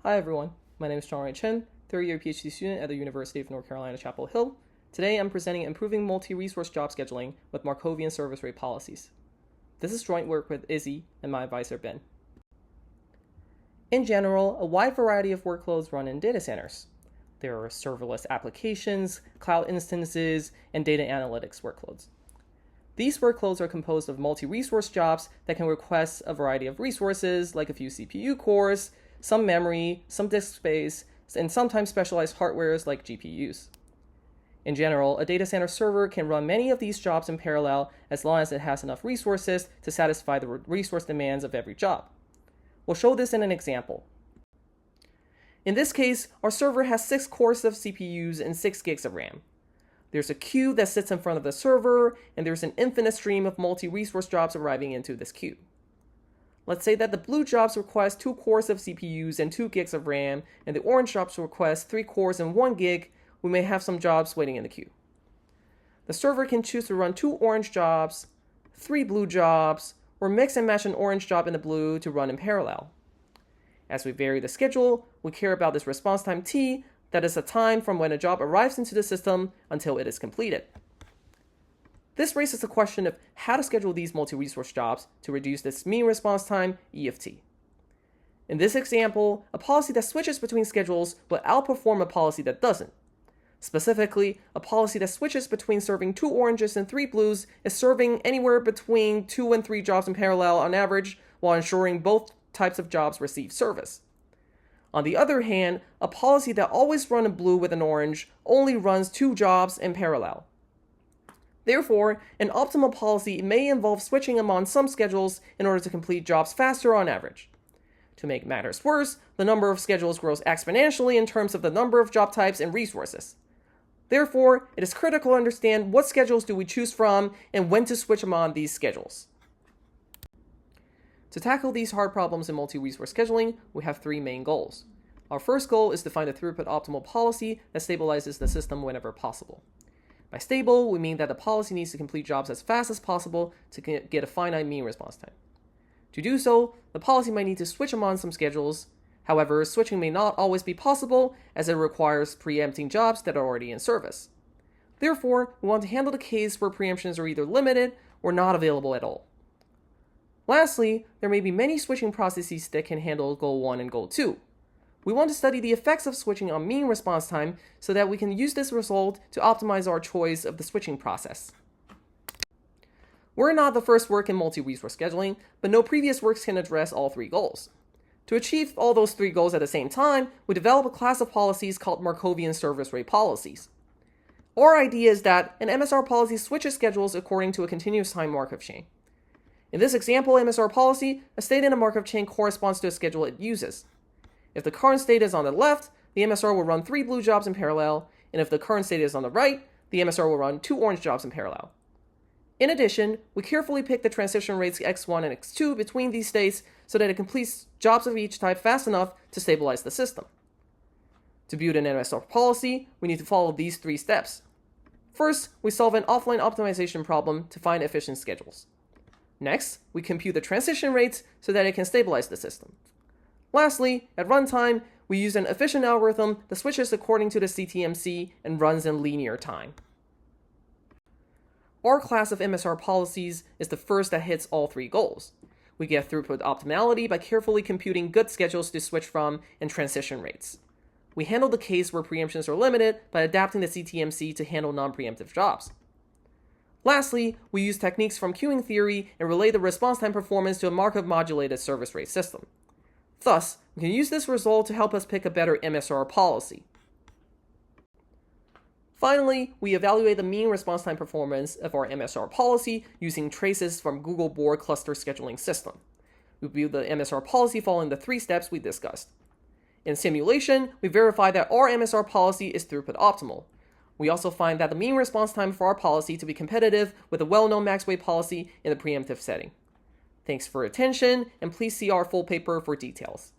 Hi everyone, my name is Chong Chen, third-year PhD student at the University of North Carolina, Chapel Hill. Today I'm presenting Improving Multi-Resource Job Scheduling with Markovian Service Rate Policies. This is joint work with Izzy and my advisor Ben. In general, a wide variety of workloads run in data centers. There are serverless applications, cloud instances, and data analytics workloads. These workloads are composed of multi-resource jobs that can request a variety of resources like a few CPU cores, some memory, some disk space, and sometimes specialized hardwares like GPUs. In general, a data center server can run many of these jobs in parallel as long as it has enough resources to satisfy the resource demands of every job. We'll show this in an example. In this case, our server has 6 cores of CPUs and 6 gigs of RAM. There's a queue that sits in front of the server, and there's an infinite stream of multi-resource jobs arriving into this queue. Let's say that the blue jobs request 2 cores of CPUs and 2 gigs of RAM, and the orange jobs request 3 cores and 1 gig. We may have some jobs waiting in the queue. The server can choose to run 2 orange jobs, 3 blue jobs, or mix and match an orange job and a blue to run in parallel. As we vary the schedule, we care about this response time T, that is the time from when a job arrives into the system until it is completed. This raises the question of how to schedule these multi-resource jobs to reduce this mean response time, E of T. In this example, a policy that switches between schedules will outperform a policy that doesn't. Specifically, a policy that switches between serving 2 oranges and 3 blues is serving anywhere between 2 and 3 jobs in parallel on average, while ensuring both types of jobs receive service. On the other hand, a policy that always runs a blue with an orange only runs 2 jobs in parallel. Therefore, an optimal policy may involve switching among some schedules in order to complete jobs faster on average. To make matters worse, the number of schedules grows exponentially in terms of the number of job types and resources. Therefore, it is critical to understand what schedules do we choose from and when to switch among these schedules. To tackle these hard problems in multi-resource scheduling, we have 3 main goals. Our first goal is to find a throughput optimal policy that stabilizes the system whenever possible. By stable, we mean that the policy needs to complete jobs as fast as possible to get a finite mean response time. To do so, the policy might need to switch among some schedules. However, switching may not always be possible as it requires preempting jobs that are already in service. Therefore, we want to handle the case where preemptions are either limited or not available at all. Lastly, there may be many switching processes that can handle goal 1 and goal 2. We want to study the effects of switching on mean response time so that we can use this result to optimize our choice of the switching process. We're not the first work in multi-resource scheduling, but no previous works can address all 3 goals. To achieve all those 3 goals at the same time, we develop a class of policies called Markovian service rate policies. Our idea is that an MSR policy switches schedules according to a continuous time Markov chain. In this example MSR policy, a state in a Markov chain corresponds to a schedule it uses. If the current state is on the left, the MSR will run 3 blue jobs in parallel, and if the current state is on the right, the MSR will run 2 orange jobs in parallel. In addition, we carefully pick the transition rates x1 and x2 between these states so that it completes jobs of each type fast enough to stabilize the system. To build an MSR policy, we need to follow these 3 steps. First, we solve an offline optimization problem to find efficient schedules. Next, we compute the transition rates so that it can stabilize the system. Lastly, at runtime, we use an efficient algorithm that switches according to the CTMC and runs in linear time. Our class of MSR policies is the first that hits all 3 goals. We get throughput optimality by carefully computing good schedules to switch from and transition rates. We handle the case where preemptions are limited by adapting the CTMC to handle non-preemptive jobs. Lastly, we use techniques from queuing theory and relate the response time performance to a Markov modulated service rate system. Thus, we can use this result to help us pick a better MSR policy. Finally, we evaluate the mean response time performance of our MSR policy using traces from Google Board cluster scheduling system. We build the MSR policy following the 3 steps we discussed. In simulation, we verify that our MSR policy is throughput optimal. We also find that the mean response time for our policy to be competitive with a well-known max wait policy in the preemptive setting. Thanks for your attention, and please see our full paper for details.